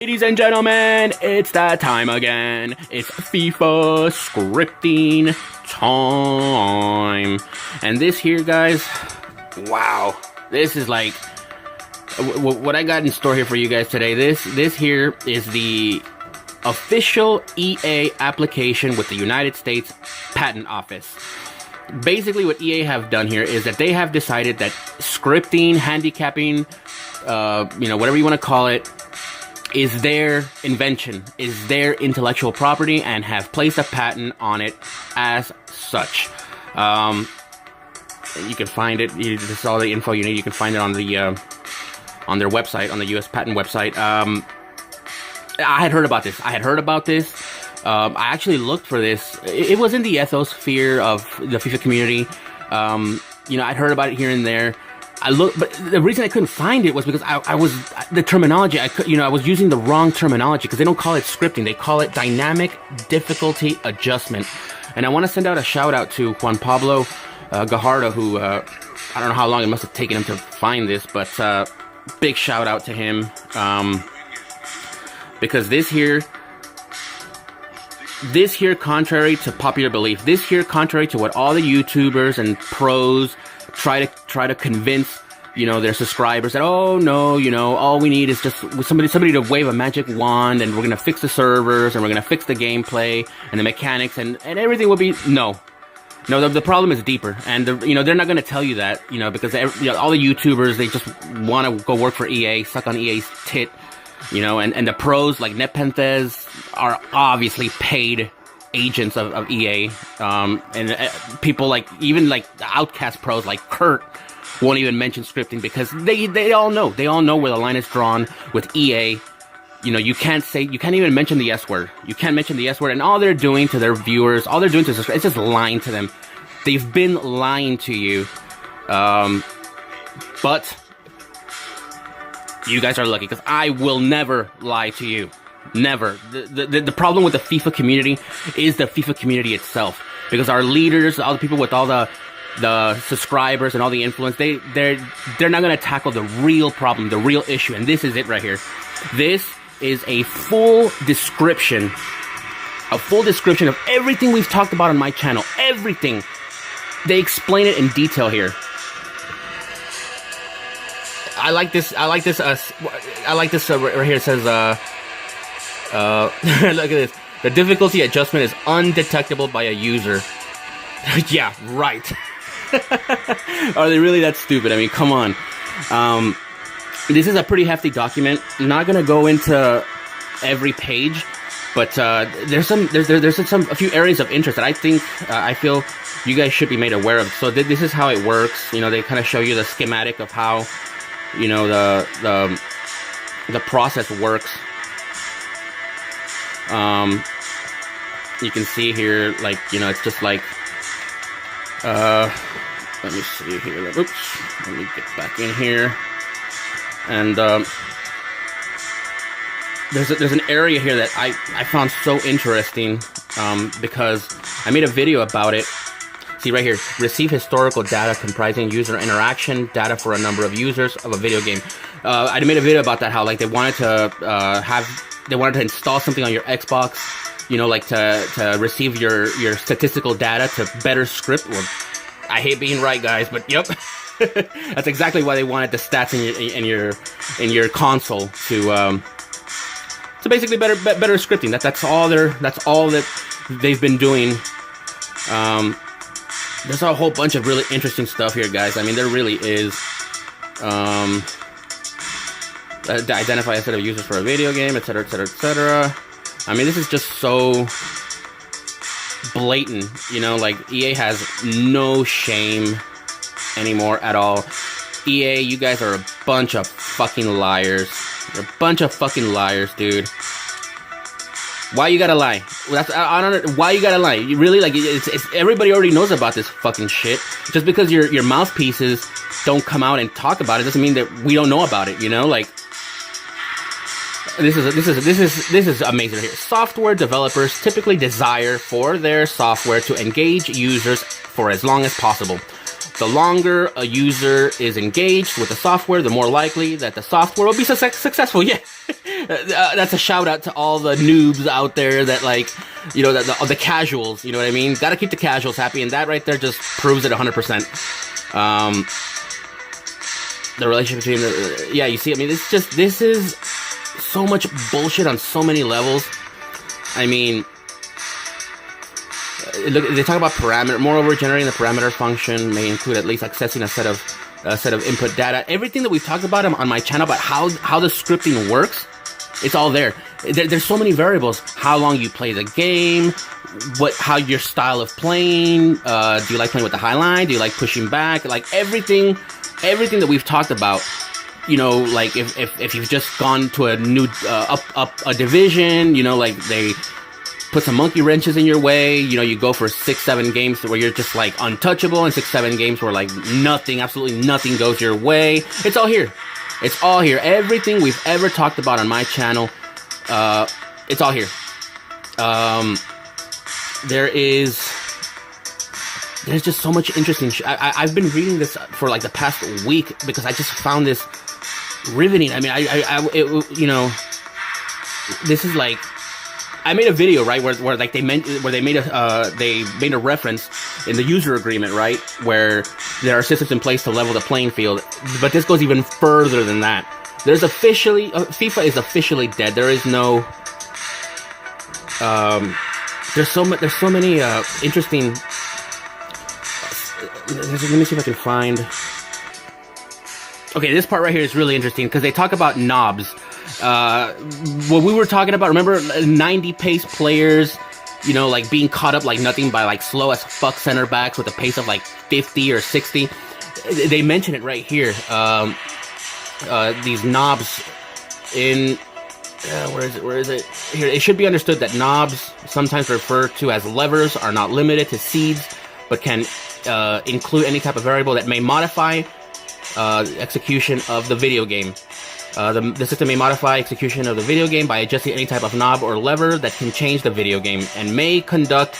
Ladies and gentlemen, it's that time again. It's FIFA scripting time. And this here, guys, wow. This is like, what I got in store here for you guys today. This here is the official EA application with the United States Patent Office. Basically, what EA have done here is that they have decided that scripting, handicapping, whatever you want to call it, is their invention, is their intellectual property, and have placed a patent on it as such. You can find it. This is all the info you need. You can find it on their website, on the U.S. patent website. I had heard about this. I actually looked for this. It was in the ethosphere of the FIFA community. I'd heard about it here and there. But the reason I couldn't find it was because I was the terminology. I was using the wrong terminology because they don't call it scripting. They call it dynamic difficulty adjustment. And I want to send out a shout out to Juan Pablo Gajardo, who I don't know how long it must have taken him to find this, but big shout out to him because this here, contrary to popular belief, contrary to what all the YouTubers and pros try to convince, their subscribers that, oh no, all we need is just somebody to wave a magic wand and we're gonna fix the servers and we're gonna fix the gameplay and the mechanics and everything will be no. The problem is deeper, and they're not gonna tell you that, because all the YouTubers, they just want to go work for EA, suck on EA's tit, and the pros like Nepenthes are obviously paid agents of EA, and people like even like the outcast pros like Kurt won't even mention scripting because they all know where the line is drawn with EA. You can't even mention the S word. You can't mention the S word, and all they're doing to their viewers, all they're doing to subscribe, it's just lying to them. They've been lying to you, but you guys are lucky because I will never lie to you. Never. The problem with the FIFA community is the FIFA community itself, because our leaders, all the people with all the subscribers and all the influence, they're not going to tackle the real problem, the real issue, and this is it right here. This is a full description of everything we've talked about on my channel. Everything. They explain it in detail here. I like this right here. It says, look at this. The difficulty adjustment is undetectable by a user. Yeah, right. Are they really that stupid? I mean, come on. This is a pretty hefty document. I'm not gonna go into every page, but there's a few areas of interest that I feel you guys should be made aware of. So this is how it works. They kind of show you the schematic of how the process works. You can see here, like, it's just like, let me see here. Oops, let me get back in here. And, there's an area here that I found so interesting, because I made a video about it. See right here, receive historical data comprising user interaction data for a number of users of a video game. I made a video about that, how like they wanted to install something on your Xbox, like to receive your statistical data to better script. Well, I hate being right, guys, but yep. That's exactly why they wanted the stats in your console to basically better scripting. That's all that they've been doing. There's a whole bunch of really interesting stuff here, guys. I mean, there really is. Identify a set of users for a video game, etc., etc., etc. I mean, this is just so blatant, like EA has no shame anymore at all. EA, you guys are a bunch of fucking liars. You're a bunch of fucking liars, dude. Why you gotta lie? I don't know. Why you gotta lie? You really, like, it's everybody already knows about this fucking shit. Just because your mouthpieces don't come out and talk about it doesn't mean that we don't know about it. Like, this is amazing here. Software developers typically desire for their software to engage users for as long as possible. the longer a user is engaged with the software, the more likely that the software will be successful. Yeah, that's a shout out to all the noobs out there that like, you know, the casuals. You know what I mean? Got to keep the casuals happy, and that right there just proves it 100%. The relationship between yeah, you see, I mean, this is so much bullshit on so many levels. I mean, look, they talk about parameter. Moreover, generating the parameter function may include at least accessing a set of input data. Everything that we've talked about on my channel about how the scripting works, it's all there. There's so many variables. How long you play the game, how your style of playing. Do you like playing with the high line? Do you like pushing back? Like everything that we've talked about. You know, like if you've just gone to a new up a division, you know, like they put some monkey wrenches in your way. You know, you go for 6-7 games where you're just like untouchable, and 6-7 games where like absolutely nothing goes your way. It's all here. It's all here. Everything we've ever talked about on my channel, it's all here. There's just so much interesting I've been reading this for like the past week because I just found this riveting. I mean, you know, this is like, I made a video, right, where like they made a reference in the user agreement, right, where there are systems in place to level the playing field. But this goes even further than that. There's officially FIFA is officially dead. There is no there's so many interesting. Let me see if I can find. Okay, this part right here is really interesting because they talk about knobs. What we were talking about, remember 90 pace players, you know, like being caught up like nothing by like slow as fuck center backs with a pace of like 50 or 60. They mention it right here. These knobs in where is it? Here, it should be understood that knobs, sometimes referred to as levers, are not limited to seeds, but can include any type of variable that may modify execution of the video game. The system may modify execution of the video game by adjusting any type of knob or lever that can change the video game, and may conduct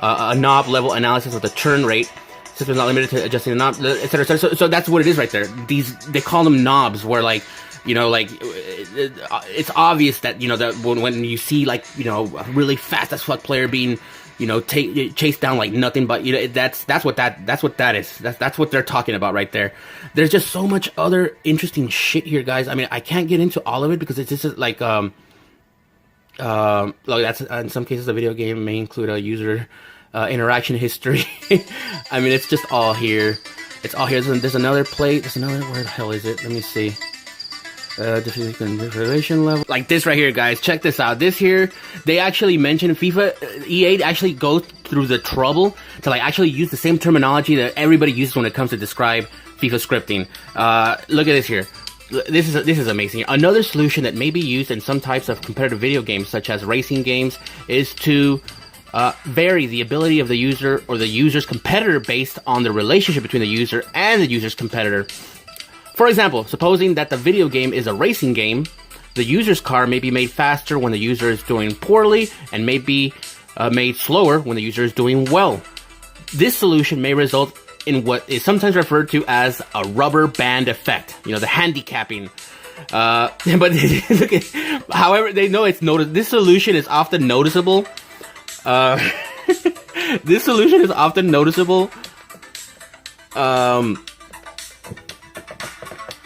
a knob level analysis of the turn rate. System is not limited to adjusting the knob, etc. So that's what it is right there. They call them knobs, where like, you know, like it's obvious that, you know, that when you see like, you know, a really fast as fuck player being, you know, chased down like nothing but, you know, that's what that is. That's what they're talking about right there. There's just so much other interesting shit here, guys. I mean, I can't get into all of it because it's just like that's in some cases the video game may include a user interaction history. I mean, it's just all here. It's all here. There's another plate. There's another. Where the hell is it? Let me see. Diffusion level. Like this right here, guys. Check this out. This here, they actually mentioned FIFA. EA actually goes through the trouble to like actually use the same terminology that everybody uses when it comes to describe FIFA scripting. Look at this here. This is amazing. Another solution that may be used in some types of competitive video games, such as racing games, is to vary the ability of the user or the user's competitor based on the relationship between the user and the user's competitor. For example, supposing that the video game is a racing game, the user's car may be made faster when the user is doing poorly, and may be made slower when the user is doing well. This solution may result in what is sometimes referred to as a rubber band effect. You know, the handicapping. But look at, however, they know it's noticed. This solution is often noticeable. This solution is often noticeable.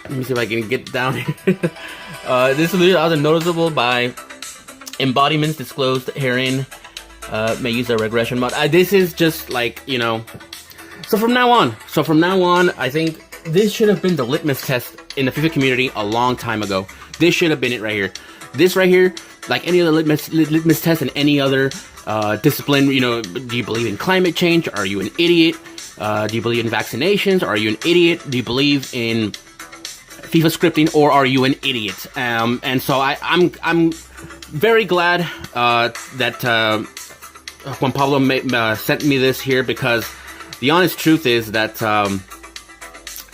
Let me see if I can get down here. This solution is often noticeable by embodiments disclosed herein. May use a regression mod. This is just like, you know. So from now on, I think this should have been the litmus test in the FIFA community a long time ago. This should have been it right here. This right here, like any other litmus test in any other discipline. You know, do you believe in climate change? Are you an idiot? Do you believe in vaccinations? Are you an idiot? Do you believe in FIFA scripting, or are you an idiot? And so I'm very glad that Juan Pablo sent me this here, because the honest truth is that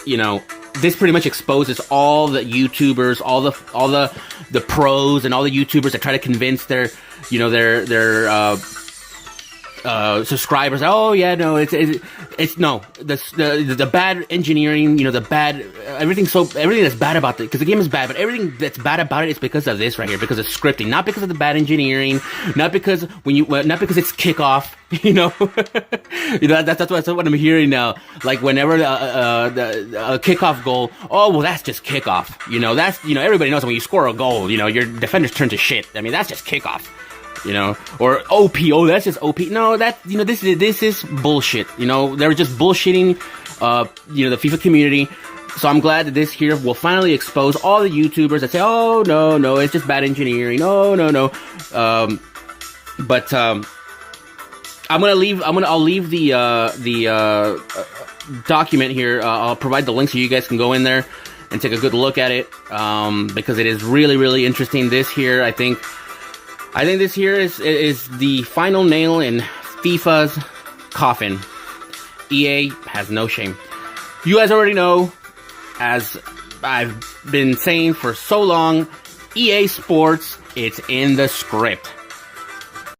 you know, this pretty much exposes all the YouTubers, all the pros and all the YouTubers that try to convince their subscribers. Oh yeah, no, it's no the bad engineering. You know, the bad everything that's bad about it, because the game is bad, but everything that's bad about it is because of this right here, because of scripting, not because of the bad engineering, not because it's kickoff. You know, that's what I'm hearing now. Like whenever the kickoff goal, oh well, that's just kickoff. You know, everybody knows when you score a goal, you know, your defenders turn to shit. I mean, that's just kickoff. You know, or OP. Oh, that's just OP. No, this is bullshit. You know, they're just bullshitting, the FIFA community. So I'm glad that this here will finally expose all the YouTubers that say, oh, no, it's just bad engineering. No. I'll leave the document here. I'll provide the link so you guys can go in there and take a good look at it. Because it is really, really interesting. This here, I think this here is the final nail in FIFA's coffin. EA has no shame. You guys already know, as I've been saying for so long, EA Sports, it's in the script.